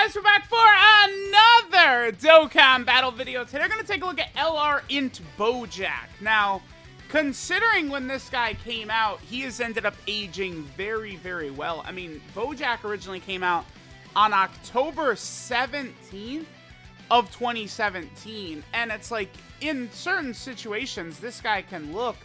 guys, we're back for another Dokkan battle video. Today we're going to take a look at LR INT BOJACK. Now, considering when this guy came out, he has ended up aging very, very well. I mean, BOJACK originally came out on October 17th of 2017, and it's like, in certain situations, this guy can look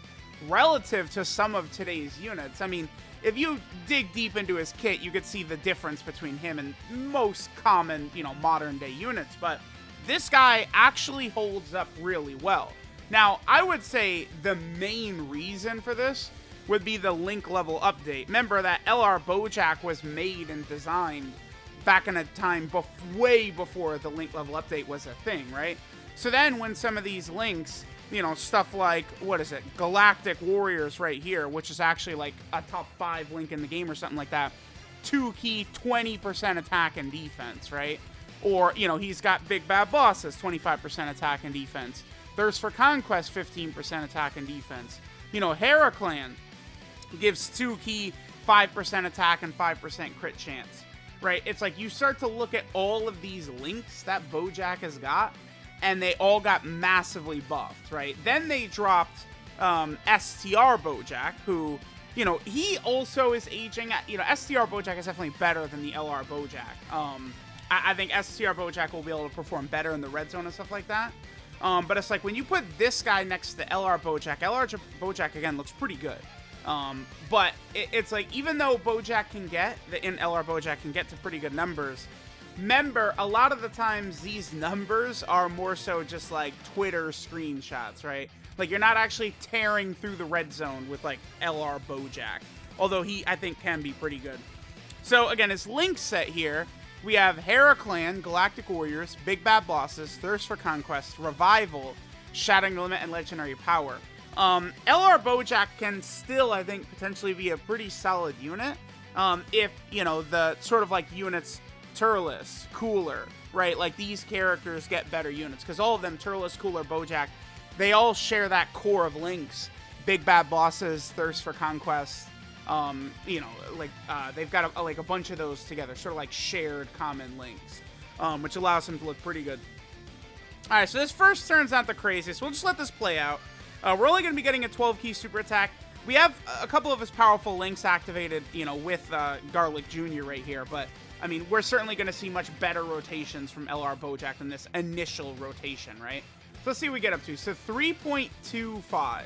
relative to some of today's units. I mean, if you dig deep into his kit, you could see the difference between him and most common, modern day units, but this guy actually holds up really well. Now, I would say the main reason for this would be the link level update. Remember that LR BOJACK was made and designed back in a time way before the link level update was a thing, right? So then when some of these links, stuff like, Galactic Warriors right here, which is actually like a top 5 link in the game or something like that. 2 key, 20% attack and defense, right? Or, he's got Big Bad Bosses, 25% attack and defense. Thirst for Conquest, 15% attack and defense. Heraclan gives 2 key, 5% attack and 5% crit chance, right? It's like you start to look at all of these links that BOJACK has got, and they all got massively buffed, right? Then they dropped STR BOJACK, who, he also is aging. STR BOJACK is definitely better than the LR BOJACK. I think STR BOJACK will be able to perform better in the red zone and stuff like that. But it's like when you put this guy next to LR BOJACK, again, looks pretty good. But it's like, even though BOJACK can get, LR BOJACK can get to pretty good numbers, remember, a lot of the times these numbers are more so just like Twitter screenshots, right? Like, you're not actually tearing through the red zone with like LR BOJACK, although he, I think, can be pretty good. So again, his link set here, we have Heraclan, Galactic Warriors, Big Bad Bosses, Thirst for Conquest, Revival, Shattering the Limit, and Legendary Power. LR BOJACK can still, I think, potentially be a pretty solid unit, if, the sort of like units Turles, Cooler, right? Like, these characters get better units, because all of them, Turles, Cooler, BOJACK, they all share that core of links. Big Bad Bosses, Thirst for Conquest, they've got a bunch of those together, sort of like shared common links, which allows them to look pretty good. Alright, so this first turn's not the craziest. We'll just let this play out. We're only going to be getting a 12-key super attack. We have a couple of his powerful links activated, with Garlic Jr. right here, but I mean, we're certainly going to see much better rotations from LR BOJACK than this initial rotation, right? So let's see what we get up to. So 3.25.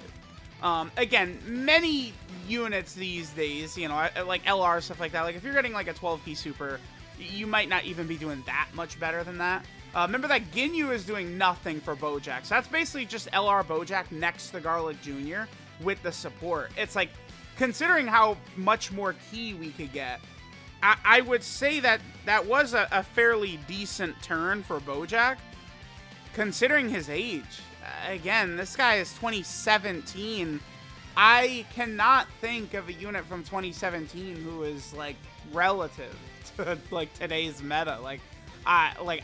Again, many units these days, like LR, stuff like that. Like, if you're getting like a 12-key super, you might not even be doing that much better than that. Remember that Ginyu is doing nothing for BOJACK. So that's basically just LR BOJACK next to Garlic Jr. with the support. It's like, considering how much more key we could get, I would say that that was a fairly decent turn for BOJACK, considering his age. Again, this guy is 2017. I cannot think of a unit from 2017 who is, like, relative to, like, today's meta. Like,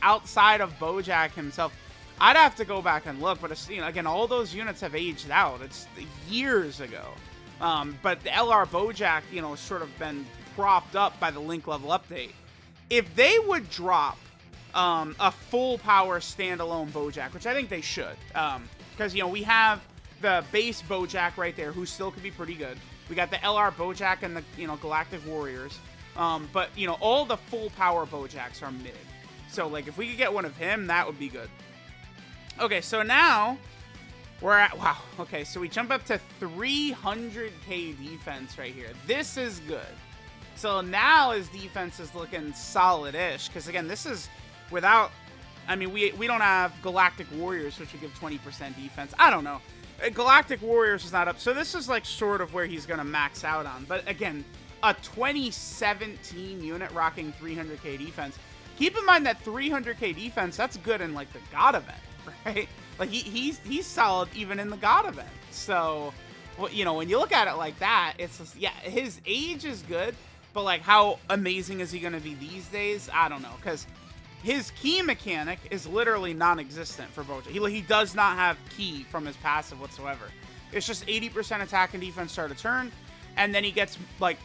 outside of BOJACK himself, I'd have to go back and look, but it's, again, all those units have aged out. It's years ago. But the LR BOJACK, sort of been propped up by the link level update. If they would drop a full power standalone BOJACK, which I think they should, because we have the base BOJACK right there, who still could be pretty good. We got the LR BOJACK and the Galactic Warriors, but all the full power BOJACks are mid. So like, if we could get one of him, that would be good. Okay, so now we're at, wow, okay, so we jump up to 300k defense right here. This is good. So now his defense is looking solid-ish, because again, this is without, I mean, we don't have Galactic Warriors, which would give 20% defense. I don't know. Galactic Warriors is not up, so this is like sort of where he's going to max out on. But again, a 2017 unit rocking 300k defense. Keep in mind that 300k defense, that's good in like the God event, right? Like, he's solid even in the God event. So, when you look at it like that, it's just, yeah, his age is good, but like, how amazing is he going to be these days? I don't know, because his key mechanic is literally non-existent for BOJACK. He does not have key from his passive whatsoever. It's just 80% attack and defense start a turn, and then he gets like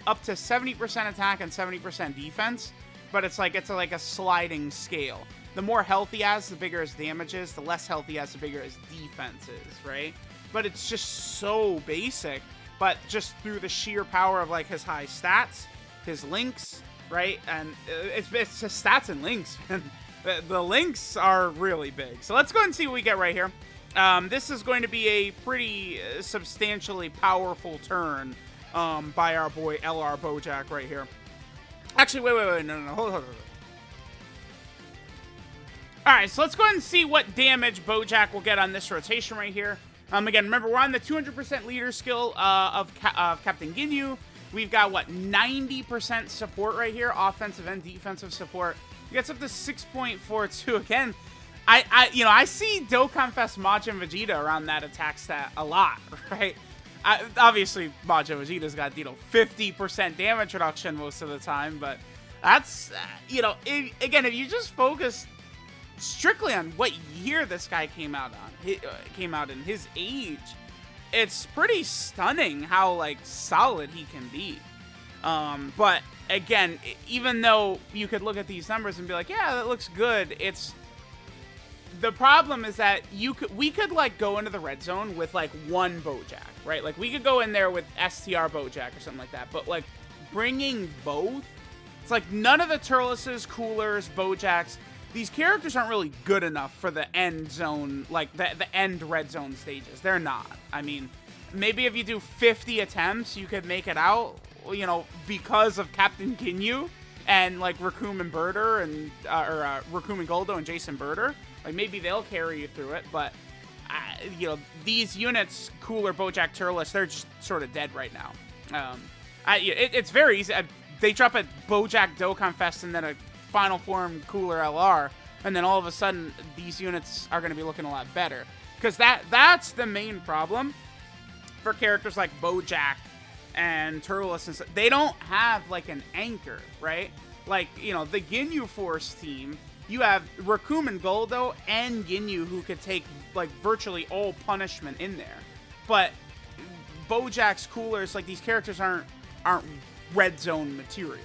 up to 70% attack and 70% defense but it's like a sliding scale. The more health he has, the bigger his damage is. The less health he has, the bigger his defense is, right? But it's just so basic. But just through the sheer power of like his high stats, his links, right? And it's just stats and links. And the links are really big. So let's go ahead and see what we get right here. This is going to be a pretty substantially powerful turn by our boy LR Bojack right here. Actually, wait, no, hold on. Alright, so let's go ahead and see what damage Bojack will get on this rotation right here. Again, remember, we're on the 200% leader skill of Captain Ginyu. We've got, what, 90% support right here, offensive and defensive support. He gets up to 6.42. Again, I see Dokkan Fest Majin Vegeta around that attack stat a lot, right? Obviously, Majin Vegeta's got, 50% damage reduction most of the time, but that's, again, if you just focus strictly on what year this guy came out in, his age, it's pretty stunning how, like, solid he can be. But again, even though you could look at these numbers and be like, yeah, that looks good, the problem is that we could like go into the red zone with like one Bojack, right? Like we could go in there with STR Bojack or something like that, but like bringing both, it's like none of the Turleses, Coolers, Bojacks, these characters aren't really good enough for the end zone, like the end red zone stages. They're not. I mean, maybe if you do 50 attempts, you could make it out, because of Captain Ginyu and like Raccoon and Birder and Raccoon and Goldo and Jason Birder. Like maybe they'll carry you through it, but these units, Cooler, Bojack, Turles, they're just sort of dead right now. It's very easy. They drop a Bojack Dokkan Fest and then a Final Form Cooler LR, and then all of a sudden these units are going to be looking a lot better. Because that's the main problem for characters like Bojack and Turles and stuff. They don't have like an anchor, right? Like, the Ginyu Force team, you have Raccoon and Goldo and Ginyu who could take like virtually all punishment in there. But Bojack's, Coolers, like these characters aren't red zone material.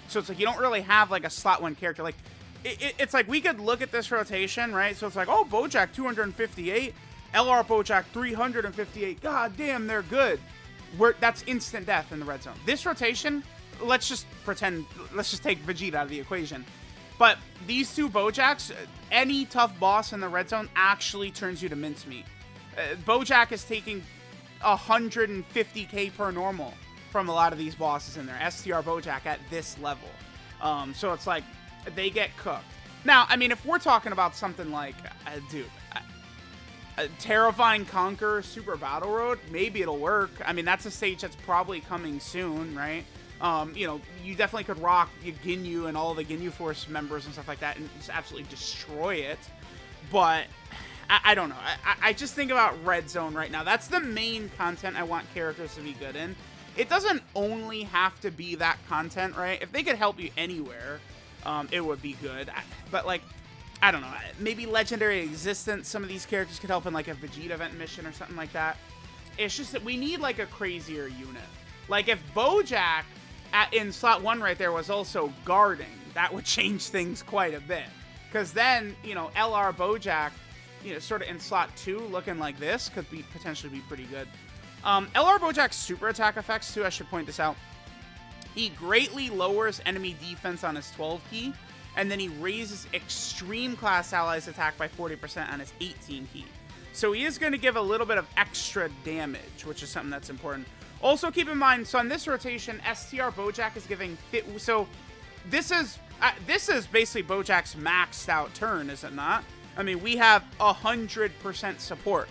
So it's like you don't really have like a slot one character. Like it's like we could look at this rotation, right? So it's like, oh, Bojack 258, LR Bojack 358. God damn, they're good. That's instant death in the red zone. This rotation, let's just take Vegeta out of the equation. But these two Bojacks, any tough boss in the red zone actually turns you to mincemeat. Bojack is taking 150k per normal from a lot of these bosses in there. STR Bojack at this level. So it's like, they get cooked. Now, I mean, if we're talking about something like, Terrifying Conqueror Super Battle Road, maybe it'll work. I mean, that's a stage that's probably coming soon, right? You definitely could rock Ginyu and all the Ginyu Force members and stuff like that and just absolutely destroy it. But I don't know. I just think about Red Zone right now. That's the main content I want characters to be good in. It doesn't only have to be that content, right? If they could help you anywhere, it would be good. But, like, I don't know. Maybe Legendary Existence, some of these characters could help in, like, a Vegeta event mission or something like that. It's just that we need, like, a crazier unit. Like, if Bojack in slot 1 right there was also guarding, that would change things quite a bit. Because then, LR Bojack, sort of in slot 2 looking like this could potentially be pretty good. LR Bojack's super attack effects, too, I should point this out. He greatly lowers enemy defense on his 12 key, and then he raises extreme class allies attack by 40% on his 18 key. So he is going to give a little bit of extra damage, which is something that's important. Also keep in mind, so on this rotation, STR Bojack is giving... So this is basically Bojack's maxed out turn, is it not? I mean, we have 100% support.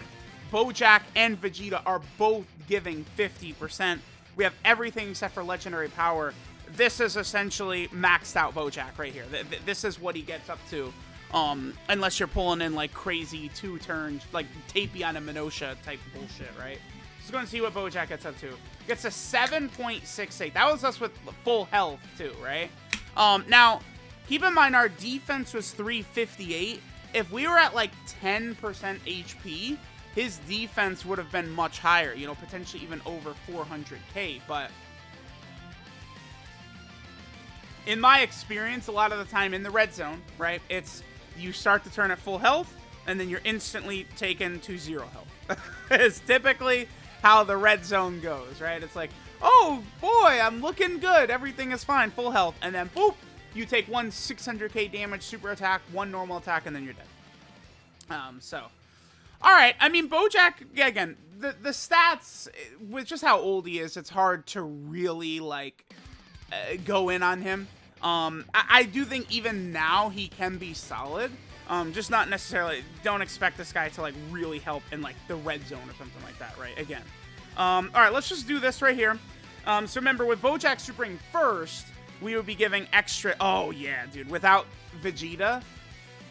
Bojack and Vegeta are both giving 50%. We have everything except for legendary power. This is essentially maxed out Bojack right here. This is what he gets up to. Unless you're pulling in like crazy 2 turns, like Tapion and Minosha type bullshit, right? Let's go and see what Bojack gets up to. Gets a 7.68. That was us with full health too, right? Now, keep in mind our defense was 358. If we were at like 10% HP, his defense would have been much higher, potentially even over 400k, but in my experience, a lot of the time in the red zone, right, it's you start the turn at full health, and then you're instantly taken to 0 health. It's typically how the red zone goes, right? It's like, oh boy, I'm looking good, everything is fine, full health, and then boop, you take one 600k damage super attack, one normal attack, and then you're dead. So, all right. I mean, BoJack, again, the stats, with just how old he is, it's hard to really, like, go in on him. I do think even now he can be solid. Just not necessarily, don't expect this guy to, like, really help in, like, the red zone or something like that, right? Again. All right, let's just do this right here. So remember, with BoJack supering first, we would be giving extra... Oh, yeah, dude. Without Vegeta...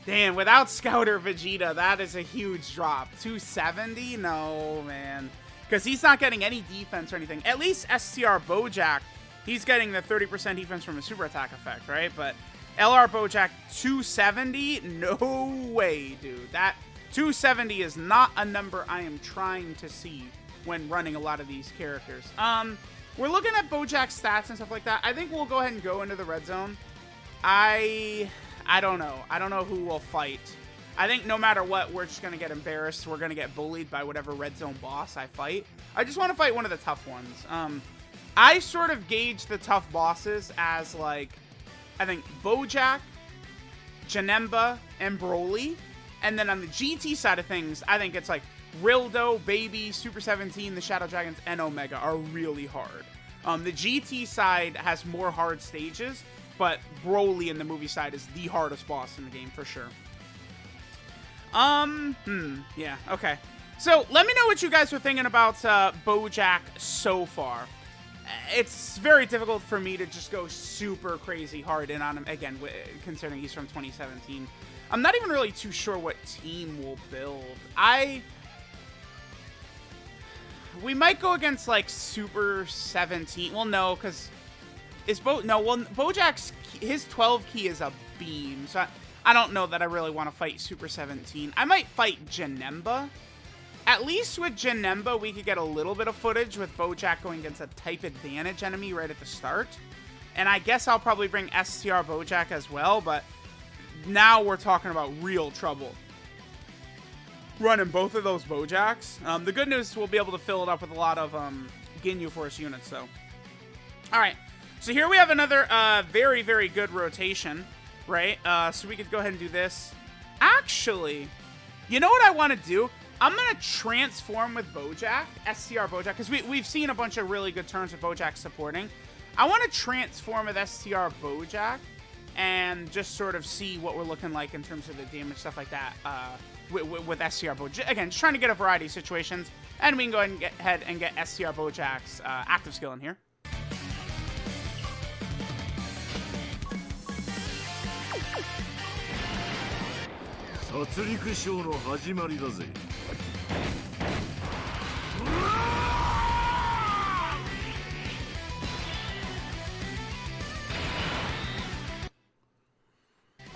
Damn, without Scouter Vegeta, that is a huge drop. 270? No, man. Because he's not getting any defense or anything. At least STR BoJack, he's getting the 30% defense from a super attack effect, right? But LR BoJack, 270? No way, dude. That 270 is not a number I am trying to see when running a lot of these characters. We're looking at BoJack's stats and stuff like that. I think we'll go ahead and go into the red zone. I don't know. I don't know who will fight. I think no matter what, we're just going to get embarrassed. We're going to get bullied by whatever red zone boss I fight. I just want to fight one of the tough ones. I sort of gauge the tough bosses as, like, I think BoJack, Janemba, and Broly. And then on the GT side of things, I think it's like Rildo, Baby, Super 17, the Shadow Dragons, and Omega are really hard. The GT side has more hard stages, but Broly in the movie side is the hardest boss in the game for sure. Yeah, okay. So let me know what you guys are thinking about BoJack so far. It's very difficult for me to just go super crazy hard in on him, again, considering he's from 2017. I'm not even really too sure what team we'll build. We might go against, like, Super 17. Well, no, because... BoJack's, his 12 key is a beam, so I don't know that I really want to fight Super 17. I might fight Janemba. At least with Janemba, we could get a little bit of footage with BoJack going against a type advantage enemy right at the start. And I guess I'll probably bring STR BoJack as well, but now we're talking about real trouble running both of those BoJacks. The good news is we'll be able to fill it up with a lot of Ginyu Force units, so. All right. So here we have another very, very good rotation, right? So we could go ahead and do this. Actually, you know what I want to do? I'm going to transform with BoJack, STR BoJack, because we've seen a bunch of really good turns with BoJack supporting. I want to transform with STR BoJack and just sort of see what we're looking like in terms of the damage, stuff like that, with STR BoJack. Again, just trying to get a variety of situations, and we can go ahead and get STR BoJack's active skill in here.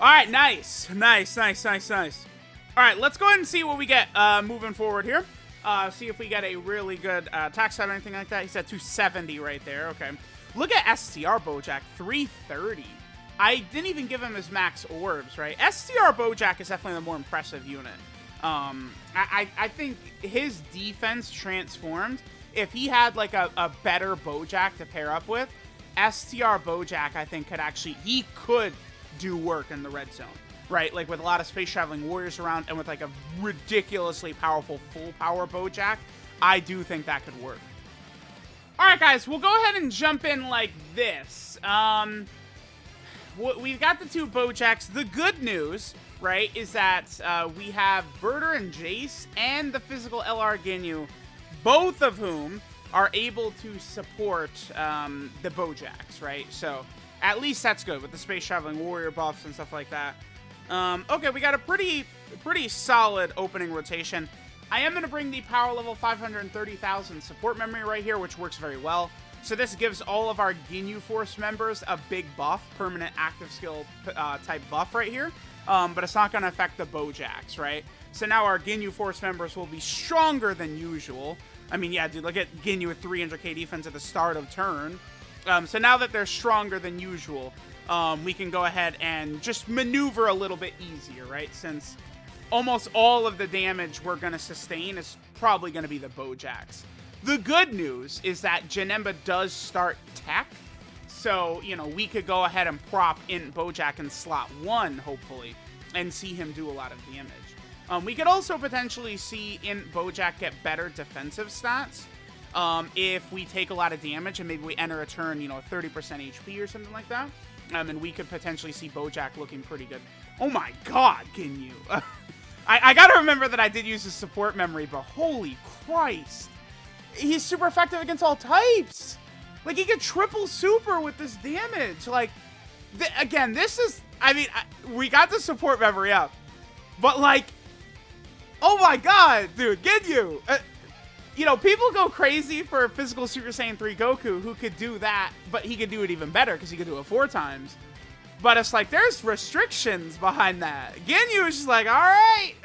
Alright, nice. Nice. Alright, let's go ahead and see what we get moving forward here. See if we get a really good attack side or anything like that. He's at 270 right there. Okay. Look at STR BoJack, 330. I didn't even give him his max orbs, right? STR BoJack is definitely the more impressive unit. I think his defense transformed. If he had, like, a better BoJack to pair up with, STR BoJack, I think, he could do work in the red zone, right? Like, with a lot of space traveling warriors around and with, like, a ridiculously powerful full power BoJack, I do think that could work. All right, guys, we'll go ahead and jump in like this. We've got the two BoJacks. The good news, right, is that we have Birder and Jace and the physical LR Ginyu, both of whom are able to support the BoJacks, right? So at least that's good with the space traveling warrior buffs and stuff like that. Okay, we got a pretty solid opening rotation. I am going to bring the power level 530,000 support memory right here, which works very well. So this gives all of our Ginyu Force members a big buff, permanent active skill type buff right here. But it's not going to affect the BoJacks, right? So now our Ginyu Force members will be stronger than usual. I mean, yeah, dude, look at Ginyu with 300k defense at the start of turn. So now that they're stronger than usual, we can go ahead and just maneuver a little bit easier, right? Since almost all of the damage we're going to sustain is probably going to be the Bojacks. The good news is that Janemba does start tech. So, you know, we could go ahead and prop INT BOJACK in slot 1, hopefully, and see him do a lot of damage. We could also potentially see INT BOJACK get better defensive stats if we take a lot of damage and maybe we enter a turn, you know, 30% HP or something like that. And we could potentially see BOJACK looking pretty good. Oh my god, Ginyu. I gotta remember that I did use his support memory, but holy Christ. He's super effective against all types. Like, he could triple super with this damage. Like, again, this is... I mean, we got the support memory up. But, like... Oh my god, dude, Ginyu! You know, people go crazy for physical Super Saiyan 3 Goku, who could do that, but he could do it even better, because he could do it 4 times. But it's like, there's restrictions behind that. Ginyu is just like, alright!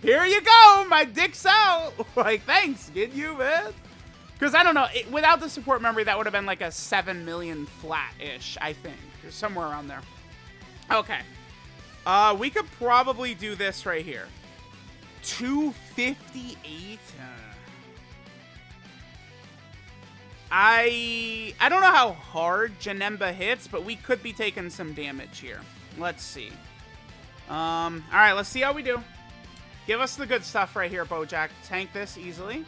Here you go, my dick's out! Like, thanks, Ginyu, man! Because, I don't know, without the support memory, that would have been like a 7 million flat-ish, I think. Or somewhere around there. Okay. We could probably do this right here. 258? I don't know how hard Janemba hits, but we could be taking some damage here. Let's see. Alright, let's see how we do. Give us the good stuff right here, BOJACK. Tank this easily.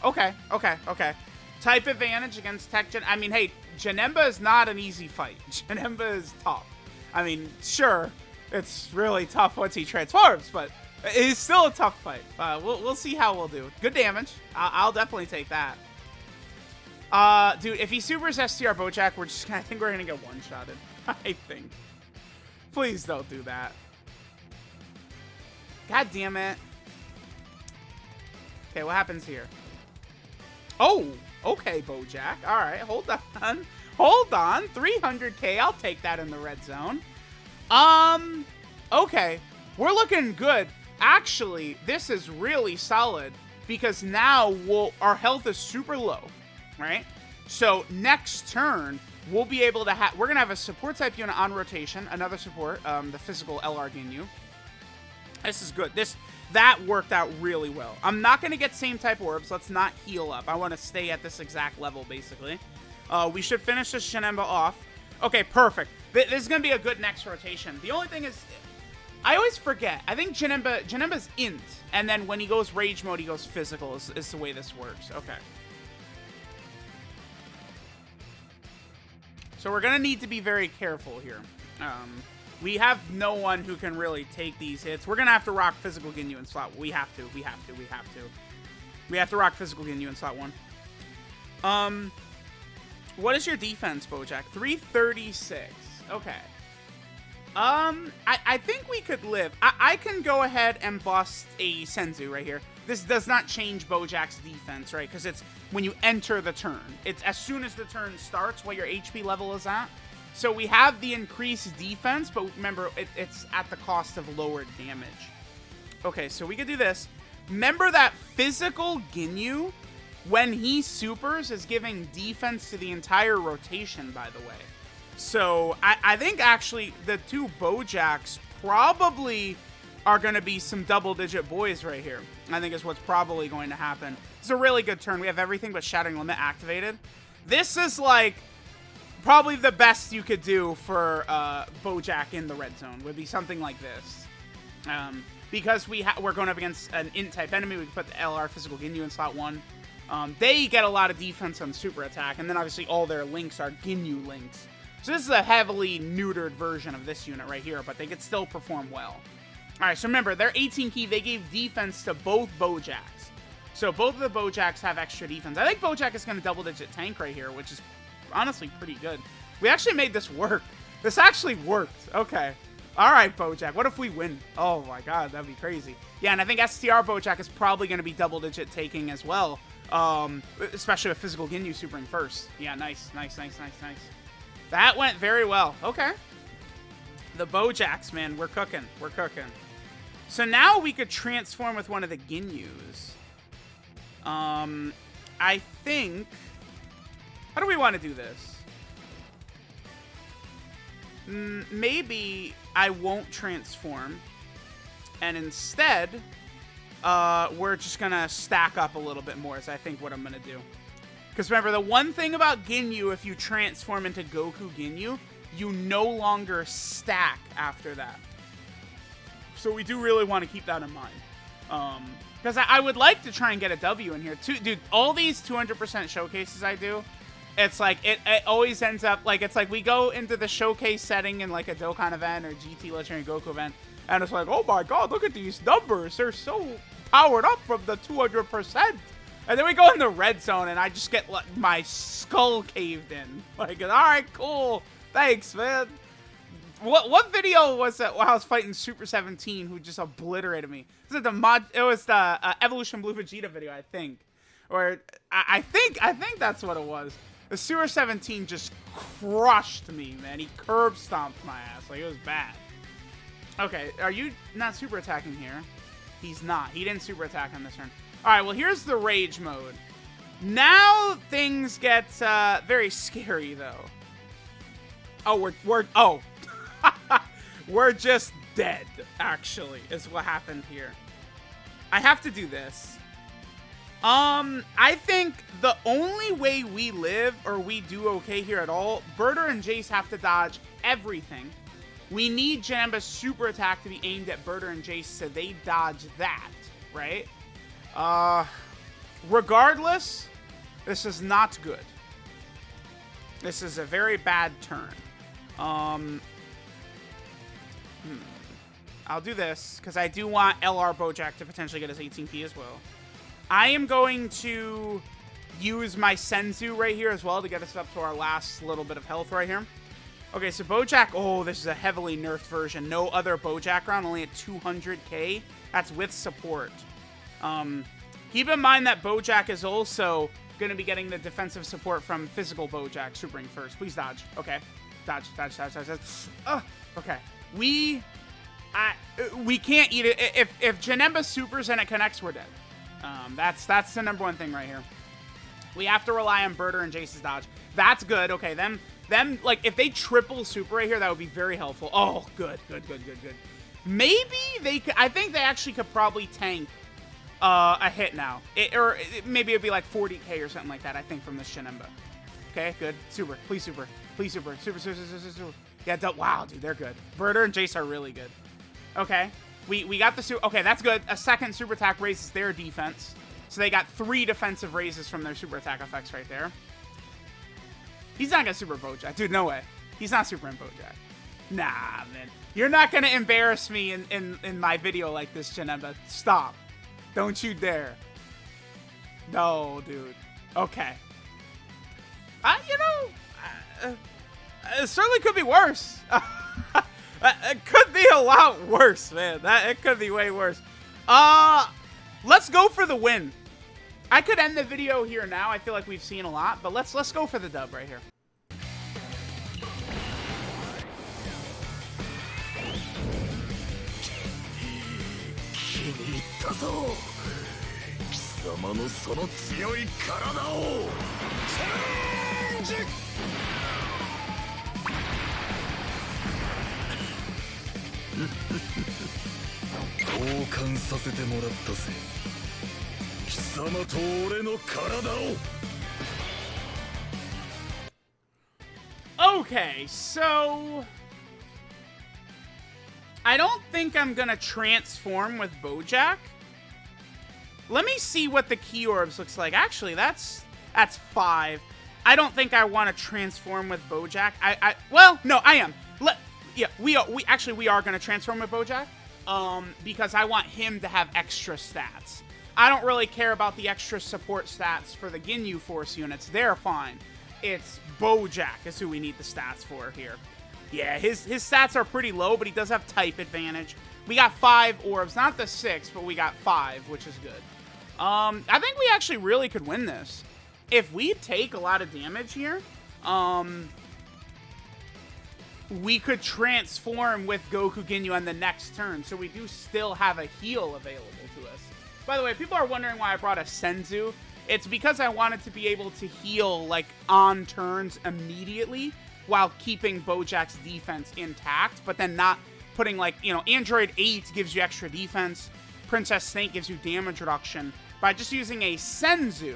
Okay. Type advantage against Tech Gen. I mean, hey, Janemba is not an easy fight. Janemba is tough. I mean, sure, it's really tough once he transforms, but it's still a tough fight. We'll see how we'll do. Good damage. I'll definitely take that. Dude, if he supers STR BOJACK, I think we're gonna get one-shotted. I think. Please don't do that. God damn it. Okay, what happens here? Oh, okay, BOJACK. All right, hold on. Hold on. 300k. I'll take that in the red zone. Okay. We're looking good. Actually, this is really solid because now our health is super low, right? So next turn, we'll be able to we're going to have a support type unit on rotation, another support, the physical LR Ginyu. This is good. That worked out really well. I'm not going to get same type orbs. Let's not heal up. I want to stay at this exact level, basically. We should finish this Janemba off. Okay, perfect. This is going to be a good next rotation. The only thing is, I always forget. I think Janemba's INT, and then when he goes Rage Mode, he goes Physical, is the way this works. Okay. So we're going to need to be very careful here. We have no one who can really take these hits. We're going to have to rock Physical Ginyu in slot. We have to. We have to rock Physical Ginyu in slot 1. What is your defense, BOJACK? 336. Okay. I think we could live. I can go ahead and bust a Senzu right here. This does not change BOJACK's defense, right? Because it's when you enter the turn. It's as soon as the turn starts what your HP level is at. So we have the increased defense, but remember, it's at the cost of lowered damage. Okay, so we could do this. Remember that Physical Ginyu, when he supers, is giving defense to the entire rotation, by the way. So I think, actually, the two BOJACKs probably are going to be some double-digit boys right here. I think is what's probably going to happen. It's a really good turn. We have everything but Shattering Limit activated. This is, like, probably the best you could do for BOJACK in the red zone would be something like this. Because we're going up against an INT-type enemy, we can put the LR Physical Ginyu in slot 1. They get a lot of defense on super attack, and then obviously all their links are Ginyu links. So this is a heavily neutered version of this unit right here, but they could still perform well. Alright, so remember, they're 18 key. They gave defense to both BOJACKs. So both of the BOJACKs have extra defense. I think BOJACK is going to double-digit tank right here, which is honestly pretty good. We actually made this work. This actually worked. Okay. Alright, BOJACK. What if we win? Oh my god, that'd be crazy. Yeah, and I think STR BOJACK is probably going to be double-digit taking as well. Especially with Physical Ginyu supering first. Yeah, nice. That went very well. Okay. The BOJACKs, man, we're cooking. We're cooking. So now we could transform with one of the Ginyus. I think... How do we want to do this? maybe I won't transform. And instead, we're just going to stack up a little bit more is I think what I'm going to do. Because remember, the one thing about Ginyu, if you transform into Goku Ginyu, you no longer stack after that. So we do really want to keep that in mind. Because I would like to try and get a W in here. Dude, all these 200% showcases I do, it's like, it always ends up, like, it's like we go into the showcase setting in, like, a Dokkan event or GT Legendary Goku event, and it's like, oh my god, look at these numbers. They're so powered up from the 200%. And then we go in the red zone, and I just get my skull caved in. Like, all right, cool. Thanks, man. What video was that? While I was fighting Super 17, who just obliterated me. It was the Evolution Blue Vegeta video, I think. Or I think that's what it was. The Super 17 just crushed me, man. He curb stomped my ass. Like, it was bad. Okay, are you not super attacking here? He's not. He didn't super attack on this turn. Alright, well, here's the rage mode. Now things get very scary, though. Oh, we're just dead, actually, is what happened here. I have to do this. I think the only way we live, or we do okay here at all, Birder and Jace have to dodge everything. We need Janemba's super attack to be aimed at Birder and Jace so they dodge that, right? Regardless, this is not good. This is a very bad turn. I'll do this, because I do want LR Bojack to potentially get his 18P as well. I am going to use my Senzu right here as well to get us up to our last little bit of health right here. Okay, so Bojack, oh, this is a heavily nerfed version. No other Bojack round, only at 200k. That's with support. Keep in mind that Bojack is also going to be getting the defensive support from physical Bojack. Supering first. Please dodge. Okay. Dodge. Okay. We can't eat it. If Janemba supers and it connects, we're dead. That's the number one thing right here. We have to rely on Birder and Jace's dodge. That's good. Okay, them, like, if they triple super right here, that would be very helpful. Oh, good. Maybe they could, I think they actually could probably tank a hit now. Maybe it'd be like 40k or something like that, I think, from this Janemba. Okay, good. Super. Please super. Super. Yeah, wow, dude, they're good. Birder and Jace are really good. Okay. We got the super. Okay, that's good. A second super attack raises their defense. So they got 3 defensive raises from their super attack effects right there. He's not gonna super Bojack. Dude, no way. He's not super in Bojack. Nah, man. You're not gonna embarrass me in my video like this, Janemba. Stop. Don't you dare. No, dude. Okay. It certainly could be worse. It could be a lot worse, man. It could be way worse. Let's go for the win. I could end the video here now. I feel like we've seen a lot, but let's go for the dub right here. Okay, so I don't think I'm gonna transform with Bojack. Let me see what the key orbs looks like. Actually, that's 5. I don't think I want to transform with Bojack. Well, no, I am. We are going to transform with Bojack, because I want him to have extra stats. I don't really care about the extra support stats for the Ginyu Force units. They're fine. It's Bojack is who we need the stats for here. Yeah, his stats are pretty low, but he does have type advantage. We got 5 orbs, not the 6, but we got 5, which is good. I think we actually really could win this. If we take a lot of damage here, we could transform with Goku Ginyu on the next turn, so we do still have a heal available to us. By the way, people are wondering why I brought a Senzu. It's because I wanted to be able to heal, like, on turns immediately. while keeping Bojack's defense intact, but then not putting, like, you know, Android 8 gives you extra defense, Princess Snake gives you damage reduction. By just using a Senzu,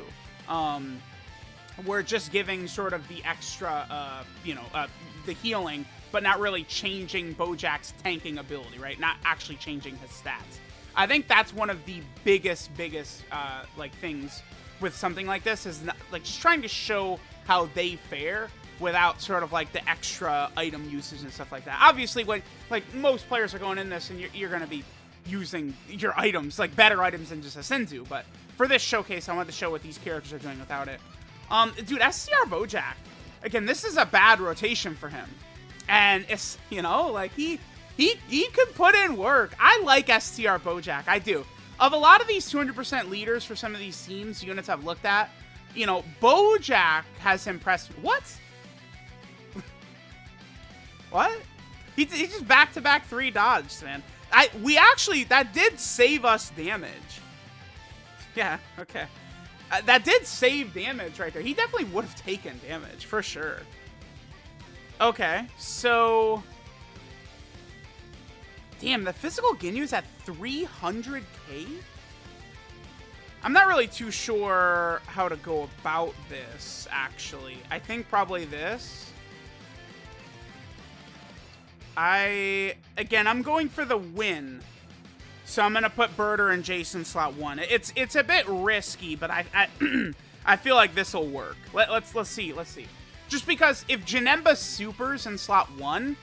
we're just giving sort of the extra, the healing, but not really changing Bojack's tanking ability, right? Not actually changing his stats. I think that's one of the biggest, like, things with something like this is, not, like, just trying to show how they fare without sort of, like, the extra item usage and stuff like that. Obviously, when, like, most players are going in this and you're going to be using your items, like, better items than just a Senzu, but for this showcase, I wanted to show what these characters are doing without it. Dude, STR Bojack, again, this is a bad rotation for him. And it's, you know, like, he could put in work. I like STR Bojack, I do. Of a lot of these 200% leaders for some of these teams, units I've looked at, you know, Bojack has impressed me. What? What? He just back-to-back 3 dodged, man. That did save us damage. Yeah, okay. That did save damage right there. He definitely would have taken damage, for sure. Okay, so... Damn, the physical Ginyu's at 300k? I'm not really too sure how to go about this, actually. I think probably this. Again, I'm going for the win. So I'm going to put Birder and Jason slot 1. It's a bit risky, but I feel like this will work. Let's see. Just because if Janemba supers in slot 1,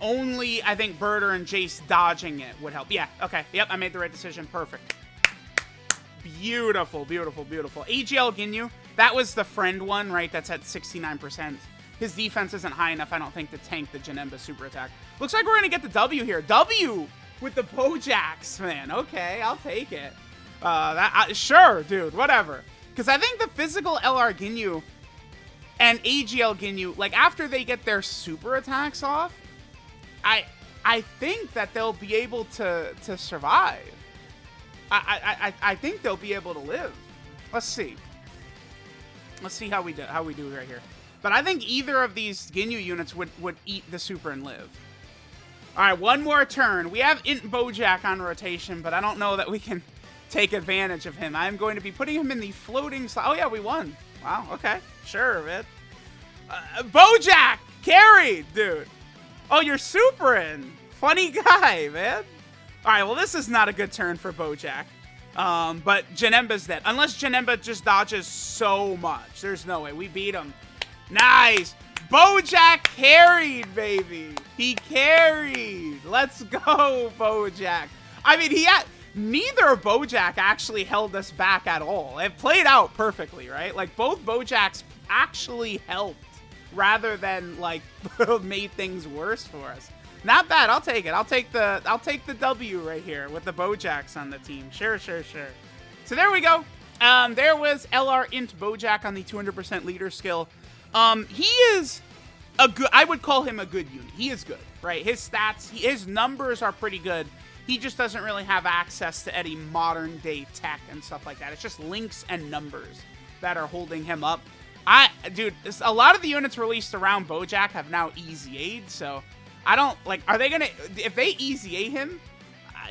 only, I think, Birder and Jace dodging it would help. Yeah, okay. Yep, I made the right decision. Perfect. Beautiful, beautiful, beautiful. AGL Ginyu, that was the friend one, right? That's at 69%. His defense isn't high enough, I don't think, to tank the Janemba super attack. Looks like we're going to get the W here. W with the Bojacks, man. Okay, I'll take it. Sure, dude, whatever. Because I think the physical LR Ginyu and AGL Ginyu, like, after they get their super attacks off, I think that they'll be able to survive. I think they'll be able to live. Let's see. Let's see how we do right here. But I think either of these Ginyu units would eat the super and live. All right, one more turn. We have INT BOJACK on rotation, but I don't know that we can take advantage of him. I'm going to be putting him in the floating slot. Oh, yeah, we won. Wow, okay. Sure, man. BOJACK! Carried, dude. Oh, you're supering. Funny guy, man. All right, well, this is not a good turn for BOJACK. But Janemba's dead. Unless Janemba just dodges so much. There's no way. We beat him. Nice. BOJACK carried, baby. He carried. Let's go, BOJACK. I mean, neither BOJACK actually held us back at all. It played out perfectly, right? Like, both BOJACKs actually helped rather than, like, made things worse for us. Not bad. I'll take it. I'll take the W right here with the BOJACKs on the team. Sure. So there we go. There was LR INT BOJACK on the 200% leader skill. He is I would call him a good unit. He is good, right? His stats, his numbers are pretty good. He just doesn't really have access to any modern day tech and stuff like that. It's just links and numbers that are holding him up. Dude, a lot of the units released around BOJACK have now easy aid, so I don't, like, are they gonna, if they easy aid him,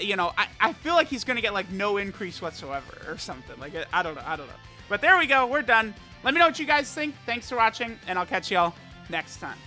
you know, I feel like he's gonna get, like, no increase whatsoever or something. Like, I don't know. But there we go. We're done. Let me know what you guys think. Thanks for watching, and I'll catch y'all next time.